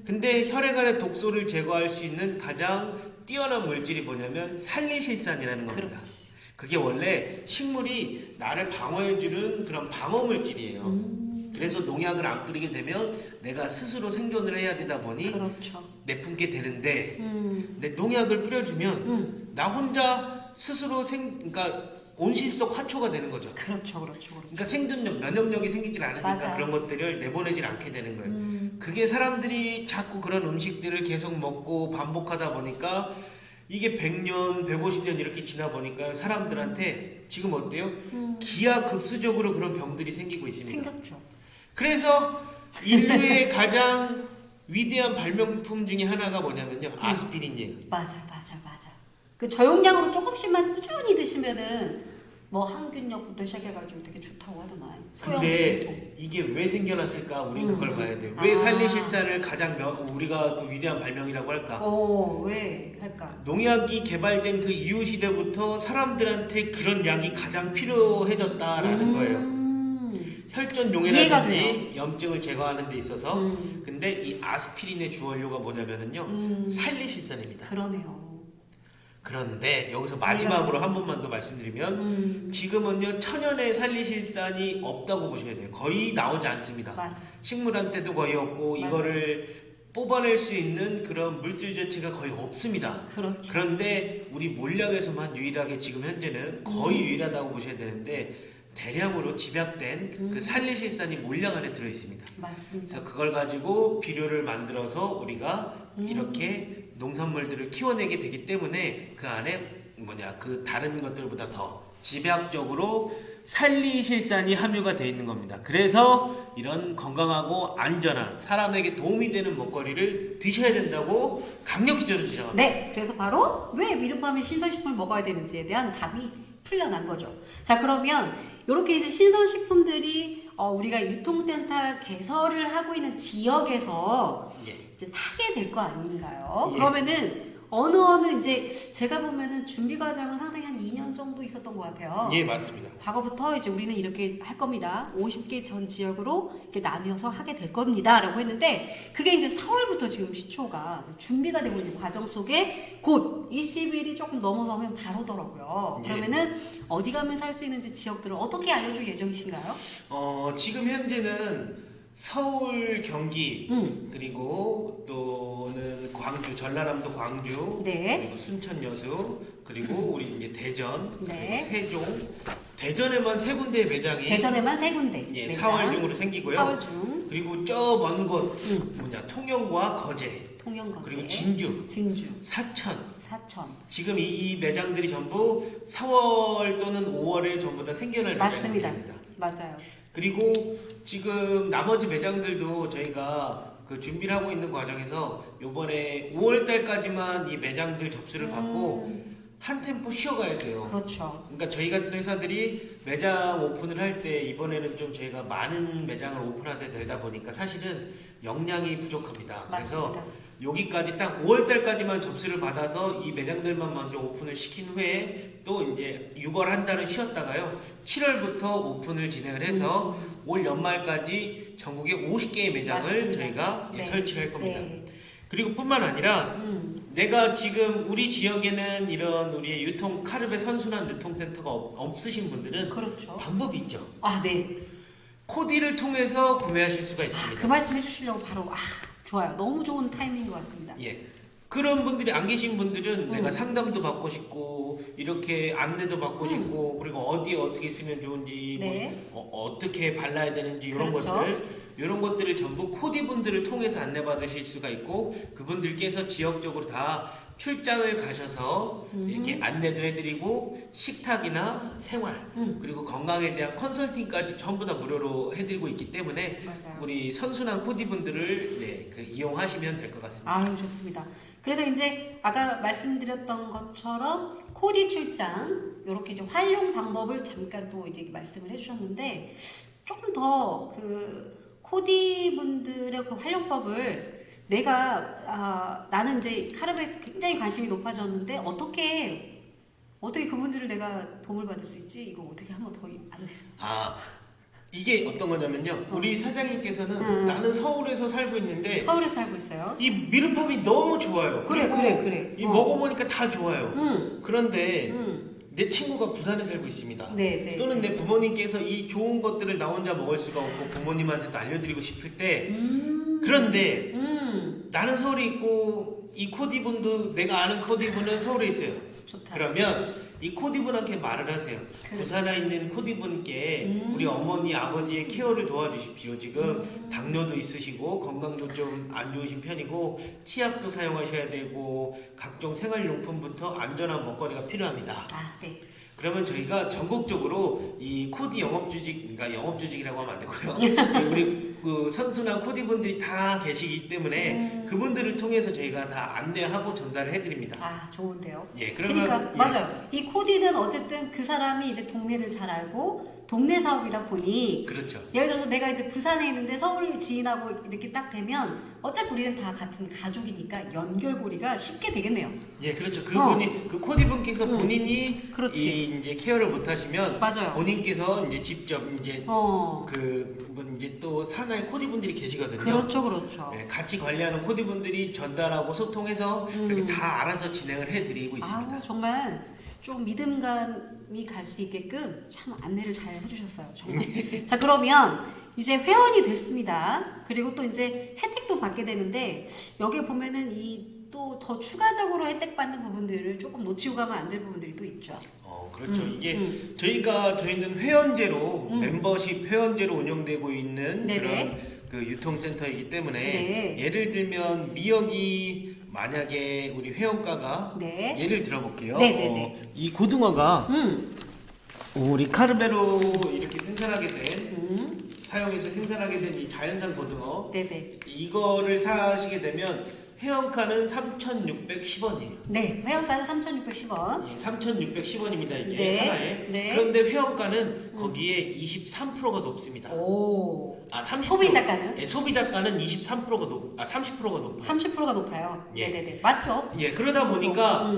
근데 혈액 안에 독소를 제거할 수 있는 가장 뛰어난 물질이 뭐냐면 살리실산이라는 겁니다.
그렇지.
그게 원래 식물이 나를 방어해주는 그런 방어 물질이에요. 그래서 농약을 안 뿌리게 되면 내가 스스로 생존을 해야 되다 보니
그렇죠.
내뿜게 되는데 내 농약을 뿌려주면 나 혼자 스스로 그러니까 온실속 화초가 되는 거죠.
그렇죠, 그렇죠.
그러니까 생존력, 면역력이 생기질 않으니까
맞아요.
그런 것들을 내보내질 않게 되는 거예요. 그게 사람들이 자꾸 그런 음식들을 계속 먹고 반복하다 보니까 이게 100년, 150년 이렇게 지나 보니까 사람들한테 지금 어때요? 기하급수적으로 그런 병들이 생기고 있습니다.
생겼죠.
그래서 인류의 가장 위대한 발명품 중에 하나가 뭐냐면요. 아스피린이에요.
맞아. 그 저용량으로 조금씩만 꾸준히 드시면은 뭐 항균력부터 시작해가지고 되게 좋다고 하더만.
근데 이게 왜 생겨났을까? 우리 그걸 봐야 돼요. 왜 살리실산을 가장 우리가 그 위대한 발명이라고 할까?
왜 할까?
농약이 개발된 그 이후 시대부터 사람들한테 그런 약이 가장 필요해졌다라는 거예요.
이해가
혈전용해라든지 염증을 제거하는 데 있어서. 근데 이 아스피린의 주원료가 뭐냐면은요. 살리실산입니다.
그러네요.
그런데 여기서 마지막으로 한 번만 더 말씀드리면 지금은요 천연의 살리실산이 없다고 보셔야 돼요. 거의 나오지 않습니다.
맞아.
식물한테도 거의 없고
맞아.
이거를 뽑아낼 수 있는 그런 물질 자체가 거의 없습니다.
그렇죠.
그런데 우리 몰약에서만 유일하게 지금 현재는 거의 유일하다고 보셔야 되는데 대량으로 집약된 그 살리실산이 몰약 안에 들어 있습니다.
맞습니다.
그래서 그걸 가지고 비료를 만들어서 우리가 이렇게 농산물들을 키워내게 되기 때문에 그 안에 그 다른 것들보다 더 집약적으로 살리실산이 함유가 되어 있는 겁니다. 그래서 이런 건강하고 안전한 사람에게 도움이 되는 먹거리를 드셔야 된다고 강력히 저는 주장합니다.
네, 그래서 바로 왜 미르팜이 신선식품을 먹어야 되는지에 대한 답이 풀려난 거죠. 자, 그러면 이렇게 이제 신선식품들이 우리가 유통센터 개설을 하고 있는 지역에서 이제 사게 될 거 아닌가요?
예.
그러면은 어느 이제 제가 보면은 준비 과정은 상당히 한 2년 정도 있었던 것 같아요.
예, 맞습니다.
과거부터 이제 우리는 이렇게 할 겁니다. 50개 전 지역으로 이렇게 나뉘어서 하게 될 겁니다라고 했는데 그게 이제 4월부터 지금 시초가 준비가 되고 있는 과정 속에 곧 20일이 조금 넘어서면 바로더라고요.
예.
그러면은 어디 가면 살 수 있는지 지역들을 어떻게 알려줄 예정이신가요?
지금 현재는 서울, 경기 그리고 또는 광주, 전라남도 광주,
네.
그리고 순천 여수, 그리고 우리 이제 대전,
네.
그리고 세종, 대전에만 3군데의 매장이
대전에만 3군데.
예,
매장.
4월 중으로 생기고요.
4월 중.
그리고 저 먼 곳 통영과 거제,
통영 거제.
그리고 진주, 사천. 지금 이 매장들이 전부 4월 또는 5월에 전부 다 생겨날
맞습니다.
매장들입니다.
맞아요.
그리고 지금 나머지 매장들도 저희가 그 준비를 하고 있는 과정에서 요번에 5월 달까지만 이 매장들 접수를 받고 한 템포 쉬어가야 돼요.
그렇죠.
그러니까 저희 같은 회사들이 매장 오픈을 할 때 이번에는 좀 저희가 많은 매장을 오픈하게 되다 보니까 사실은 역량이 부족합니다. 그래서
맞습니다.
여기까지 딱 5월 달까지만 접수를 받아서 이 매장들만 먼저 오픈을 시킨 후에 또 이제 6월 한 달은 쉬었다가요. 7월부터 오픈을 진행을 해서 올 연말까지 전국에 50개의 매장을
맞습니다.
저희가
네.
설치를 할 겁니다.
네.
그리고 뿐만 아니라 내가 지금 우리 지역에는 이런 우리의 유통 카르베 선순환 유통센터가 없으신 분들은
그렇죠.
방법이 있죠.
네.
코디를 통해서 구매하실 수가 있습니다.
그 말씀 해주시려고 바로 좋아요. 너무 좋은 타이밍인 것 같습니다.
예. 그런 분들이 안 계신 분들은 내가 상담도 받고 싶고 이렇게 안내도 받고 싶고 그리고 어디에 어떻게 쓰면 좋은지
네.
뭐 어떻게 발라야 되는지 이런
그렇죠.
이런 것들을 전부 코디 분들을 통해서 안내 받으실 수가 있고 그분들께서 지역적으로 다 출장을 가셔서 이렇게 안내도 해드리고 식탁이나 생활 그리고 건강에 대한 컨설팅까지 전부 다 무료로 해드리고 있기 때문에
맞아요.
우리 선순환 코디 분들을 네, 이용하시면 될 것 같습니다.
아유, 좋습니다. 그래서 이제 아까 말씀드렸던 것처럼 코디 출장 이렇게 이제 활용 방법을 잠깐 또 이제 말씀을 해주셨는데 조금 더 그 코디 분들의 그 활용법을 내가 나는 이제 카르베 굉장히 관심이 높아졌는데 어떻게 그분들을 내가 도움을 받을 수 있지? 이거 어떻게 한번 더 안내.
이게 어떤 거냐면요. 우리 사장님께서는 나는 서울에서 살고 있는데
서울에 살고 있어요.
이 미르팜이 너무 좋아요.
그래.
이 먹어보니까 다 좋아요. 그런데
음.
내 친구가 부산에 살고 있습니다.
네.
또는 내 부모님께서 이 좋은 것들을 나 혼자 먹을 수가 없고 부모님한테도 알려드리고 싶을 때 그런데 나는 서울에 있고 이 코디분도 내가 아는 코디분은 서울에 있어요.
좋다.
그러면 이 코디분한테 말을 하세요. 부산에 있는 코디분께 우리 어머니 아버지의 케어를 도와주십시오. 지금 당뇨도 있으시고 건강도 좀 안 좋으신 편이고 치약도 사용하셔야 되고 각종 생활용품부터 안전한 먹거리가 필요합니다.
네.
그러면 저희가 전국적으로 이 코디 영업조직, 그러니까 영업조직이라고 하면 안 되고요. 우리 그 선순환 코디분들이 다 계시기 때문에 그분들을 통해서 저희가 다 안내하고 전달을 해드립니다.
좋은데요.
예, 그러면
그러니까 맞아요. 이 코디는 어쨌든 그 사람이 이제 동네를 잘 알고 동네 사업이다 보니
그렇죠.
예를 들어서 내가 이제 부산에 있는데 서울 지인하고 이렇게 딱 되면 어차피 우리는 다 같은 가족이니까 연결고리가 쉽게 되겠네요.
예, 그렇죠. 그분이 그 코디분께서 본인이
그렇지.
이제 케어를 못하시면
맞아요.
본인께서 이제 직접 이제 뭐 이제 또 산하의 코디분들이 계시거든요.
그렇죠.
예, 같이 관리하는 코디분들이 전달하고 소통해서 이렇게 다 알아서 진행을 해드리고 있습니다.
정말 좀 믿음감이 갈 수 있게끔 참 안내를 잘 해주셨어요. 정말. 자, 그러면 이제 회원이 됐습니다. 그리고 또 이제 혜택도 받게 되는데 여기 보면은 이 또 더 추가적으로 혜택 받는 부분들을 조금 놓치고 가면 안 될 부분들이 또 있죠.
그렇죠. 이게 저희는 회원제로 멤버십 회원제로 운영되고 있는
네네.
그런 그 유통센터이기 때문에
네.
예를 들면 미역이 만약에 우리 회원가가
네.
예를 들어볼게요.
네네네.
이 고등어가 우리 카르베로 이렇게 생산하게 된 사용해서 생산하게 된 이 자연산 고등어
네네.
이거를 사시게 되면 회원가는 3,610원이에요.
네, 회원가는 3,610원.
예, 3,610원입니다 이게
네.
하나에.
네.
그런데 회원가는 거기에 23%가 높습니다.
오.
30%.
소비자가는?
예, 소비자가는 30%가 높아요.
30%가 높아요.
예.
네네네. 맞죠?
예, 그러다 보니까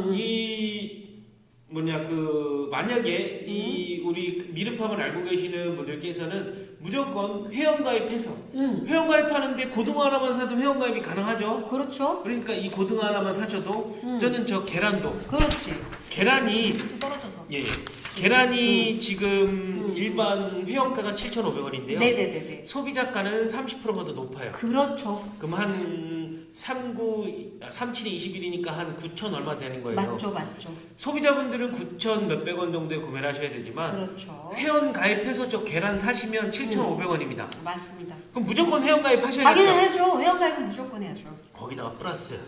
만약에 이 우리 미르팜을 알고 계시는 분들께서는 무조건 회원가입해서 회원가입하는데 고등어 하나만 사도 회원가입이 가능하죠.
그렇죠.
그러니까 이 고등어 하나만 사셔도 저는 저 계란도
그렇지.
계란이
또 떨어져서.
예. 계란이 지금 일반 회원가가 7,500원인데요.
네네네네.
소비자가는 30%가 더 높아요.
그렇죠.
그럼 한 37이 21이니까 한 9천 얼마 되는 거예요.
맞죠.
소비자분들은 9천 몇백 원 정도에 구매를 하셔야 되지만
그렇죠.
회원 가입해서 저 계란 사시면 7,500원입니다.
맞습니다.
그럼 무조건 회원 가입하셔야겠죠.
당연히 해야죠. 회원가입은 무조건 해야죠.
거기다가 플러스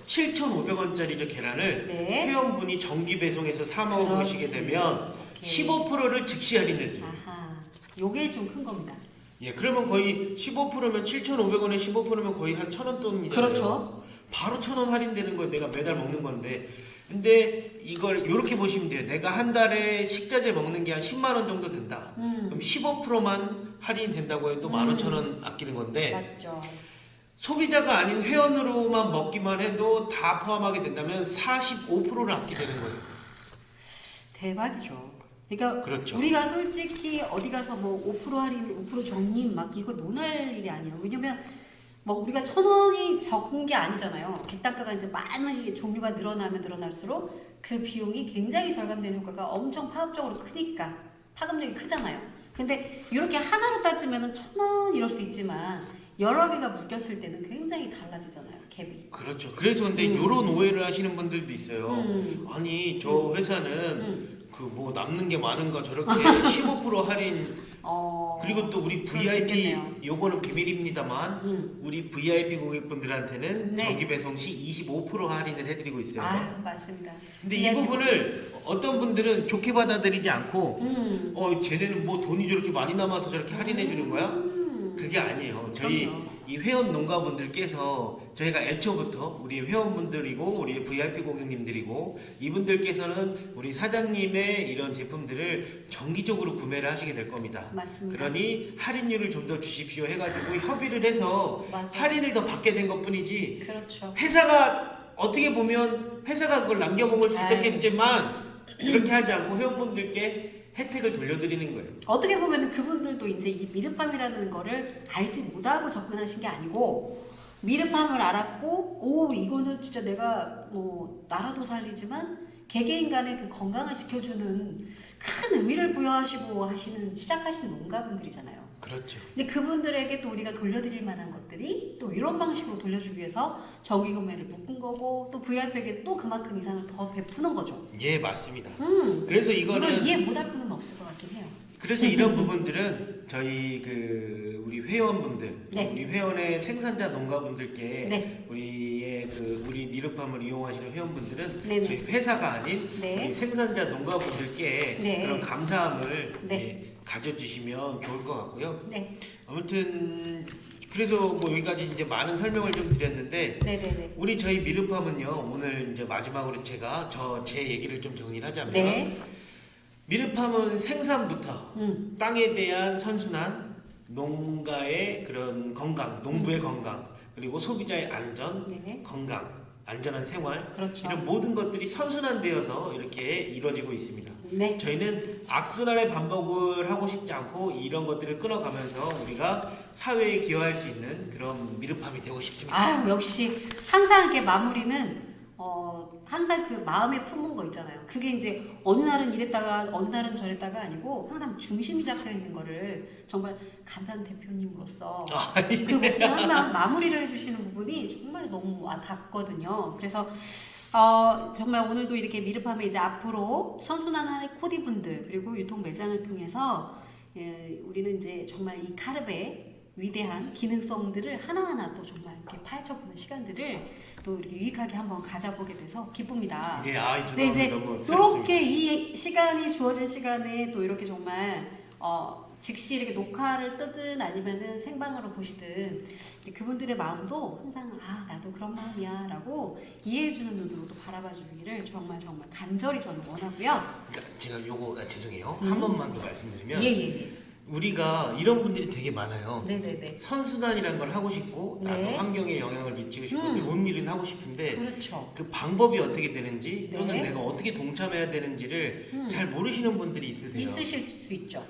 7,500원짜리 저 계란을
네.
회원분이 정기 배송해서 사 먹으시게
그렇지.
되면
오케이.
15%를 즉시 할인해줘요.
아하. 요게 좀 큰 겁니다.
예, 그러면 거의 15%면 7,500원에 15%면 거의 한 1,000원 돈이잖아요.
그렇죠.
바로 1,000원 할인되는 거예요. 내가 매달 먹는 건데. 근데 이걸 이렇게 보시면 돼요. 내가 한 달에 식자재 먹는 게 한 10만 원 정도 된다. 그럼 15%만 할인이 된다고 해도 15,000원 아끼는 건데
맞죠.
소비자가 아닌 회원으로만 먹기만 해도 다 포함하게 된다면 45%를 아끼게 되는 거예요.
대박이죠. 그러니까
그렇죠.
우리가 솔직히 어디 가서 뭐 5% 할인, 5% 적립 막 이거 논할 일이 아니에요. 왜냐면 뭐 우리가 1,000원이 적은 게 아니잖아요. 객단가가 이제 많은 종류가 늘어나면 늘어날수록 그 비용이 굉장히 절감되는 효과가 엄청 파급적으로 크니까 파급력이 크잖아요. 근데 이렇게 하나로 따지면 1,000원 이럴 수 있지만 여러 개가 묶였을 때는 굉장히 달라지잖아요, 갭이.
그렇죠. 그래서 근데 이런 오해를 하시는 분들도 있어요. 아니 저 회사는 그 뭐 남는 게 많은 거 저렇게 15% 할인 그리고 또 우리
그럴 수
VIP
있겠네요.
요거는 비밀입니다만 우리 VIP 고객분들한테는
네.
정기 배송 시 25% 할인을 해드리고 있어요.
아, 맞습니다.
근데 이 부분을 어떤 분들은 좋게 받아들이지 않고 쟤네는 뭐 돈이 저렇게 많이 남아서 저렇게 할인해 주는 거야? 그게 아니에요. 저희
그럼요.
이 회원 농가분들께서 저희가 애초부터 우리 회원분들이고 우리 VIP 고객님들이고 이분들께서는 우리 사장님의 이런 제품들을 정기적으로 구매를 하시게 될 겁니다.
맞습니다.
그러니 할인율을 좀 더 주십시오 해가지고 협의를 해서
맞아요.
할인을 더 받게 된 것뿐이지
그렇죠.
회사가 어떻게 보면 회사가 그걸 남겨먹을 수
아유.
있었겠지만 이렇게 하지 않고 회원분들께 혜택을 돌려드리는 거예요.
어떻게 보면 그분들도 이제 이 미르팜이라는 거를 알지 못하고 접근하신 게 아니고 미르팜을 알았고 오 이거는 진짜 내가 뭐 나라도 살리지만 개개인 간의 그 건강을 지켜주는 큰 의미를 부여하시고 시작하신 농가분들이잖아요.
그렇죠.
근데 그분들에게 또 우리가 돌려드릴 만한 것들이 또 이런 방식으로 돌려주기 위해서 정기 구매를 묶은 거고 또 VIP에게 또 그만큼 이상을 더 베푸는 거죠.
예, 맞습니다. 그래서
이걸
이거는
이해 못할 분은 없을 것 같긴 해요.
그래서 이런 부분들은 저희 그 우리 회원분들,
네.
우리 회원의 생산자 농가분들께
네.
우리의 그 우리 미르팜을 이용하시는 회원분들은
네네.
저희 회사가 아닌
네.
우리 생산자 농가분들께
네.
그런 감사함을
네.
예, 가져주시면 좋을 것 같고요.
네,
아무튼 그래서 뭐 여기까지 이제 많은 설명을 좀 드렸는데
네네네.
우리 저희 미르팜은요 오늘 이제 마지막으로 제가 제 얘기를 좀 정리를 하자면
네.
미르팜은 생산부터
음.
땅에 대한 선순환, 농가의 그런 건강, 농부의 건강, 그리고 소비자의 안전,
네.
건강, 안전한 생활
그렇죠.
이런 모든 것들이 선순환되어서 이렇게 이루어지고 있습니다.
네.
저희는 악순환의 반복을 하고 싶지 않고 이런 것들을 끊어가면서 우리가 사회에 기여할 수 있는 그런 미르팜이 되고 싶습니다.
아 역시 항상 이렇게 마무리는 항상 그 마음에 품은 거 있잖아요. 그게 이제 어느 날은 이랬다가 어느 날은 저랬다가 아니고 항상 중심이 잡혀 있는 거를 정말 간판 대표님으로서 그 목표 항상 마무리를 해주시는 부분이 정말 너무 닿거든요. 그래서 정말 오늘도 이렇게 미르팜에 이제 앞으로 선순환할 코디분들 그리고 유통 매장을 통해서 우리는 이제 정말 이 카르베 위대한 기능성들을 하나하나 또 정말 이렇게 파헤쳐보는 시간들을 또 이렇게 유익하게 한번 가져보게 돼서 기쁩니다.
네, 저도
네, 이제
너무
이렇게 이 시간이 주어진 시간에 또 이렇게 정말 즉시 이렇게 녹화를 뜨든 아니면은 생방으로 보시든 그분들의 마음도 항상 나도 그런 마음이야라고 이해해주는 눈으로 또 바라봐주기를 정말 간절히 저는 원하고요.
그러니까 제가 요거 죄송해요. 한 번만 더 말씀드리면
예.
우리가 이런 분들이 되게 많아요.
네네네.
선순환이라는 걸 하고 싶고 나도
네.
환경에 영향을 미치고 싶고 좋은 일은 하고 싶은데
그렇죠.
그 방법이 어떻게 되는지
네.
또는 내가 어떻게 동참해야 되는지를 잘 모르시는 분들이 있으세요.
있으실 수 있죠.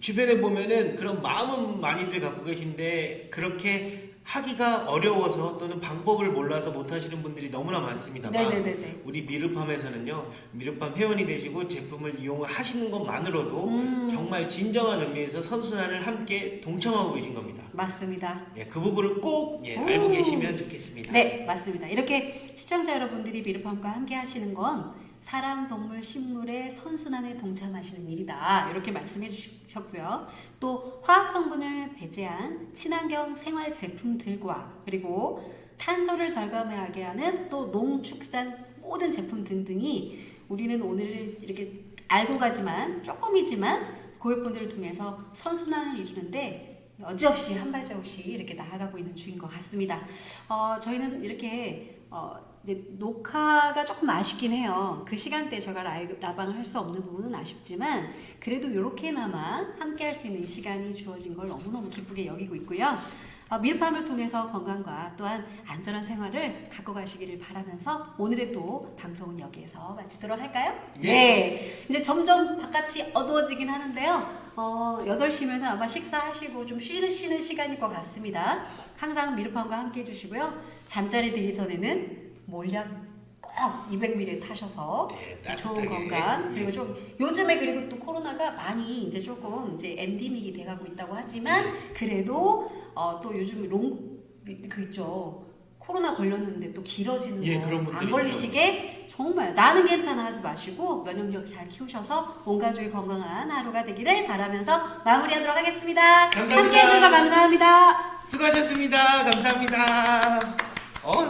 주변에 보면은 그런 마음은 많이들 갖고 계신데 그렇게 하기가 어려워서 또는 방법을 몰라서 못 하시는 분들이 너무나 많습니다만
네네네네.
우리 미르팜에서는요 미르팜 회원이 되시고 제품을 이용하시는 것만으로도 정말 진정한 의미에서 선순환을 함께 동참하고 계신 겁니다.
맞습니다.
예, 그 부분을 꼭 알고 계시면 좋겠습니다.
네, 맞습니다. 이렇게 시청자 여러분들이 미르팜과 함께 하시는 건 사람, 동물, 식물의 선순환에 동참하시는 일이다. 이렇게 말씀해 주셨고요. 또 화학 성분을 배제한 친환경 생활 제품들과 그리고 탄소를 절감하게 하는 또 농축산 모든 제품 등등이 우리는 오늘 이렇게 알고 가지만 조금이지만 고객분들을 통해서 선순환을 이루는데 여지없이 한 발자국씩 이렇게 나아가고 있는 중인 것 같습니다. 저희는 이렇게 이제 녹화가 조금 아쉽긴 해요. 그 시간대에 제가 라방을 할 수 없는 부분은 아쉽지만 그래도 이렇게나마 함께 할 수 있는 시간이 주어진 걸 너무너무 기쁘게 여기고 있고요. 미르팜을 통해서 건강과 또한 안전한 생활을 갖고 가시기를 바라면서 오늘의 또 방송은 여기에서 마치도록 할까요?
예.
네. 이제 점점 바깥이 어두워지긴 하는데요. 8시면 아마 식사하시고 좀 쉬는 시간일 것 같습니다. 항상 미르팜과 함께 해주시고요. 잠자리 들기 전에는 몰약 꼭 200ml 타셔서
예,
좋은
따뜻하게.
건강 그리고 좀 요즘에 그리고 또 코로나가 많이 이제 조금 이제 엔디믹이 돼가고 있다고 하지만 그래도 또 요즘 그 있죠 코로나 걸렸는데 또 길어지는
예,
거
그런 분들이
안 걸리시게 정말 나는 괜찮아 하지 마시고 면역력 잘 키우셔서 온 가족이 건강한 하루가 되기를 바라면서 마무리하도록 하겠습니다.
감사합니다.
함께 해주셔서 감사합니다.
수고하셨습니다. 감사합니다.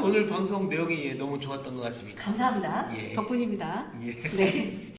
오늘 방송 내용이 너무 좋았던 것 같습니다.
감사합니다.
예.
덕분입니다.
예.
네.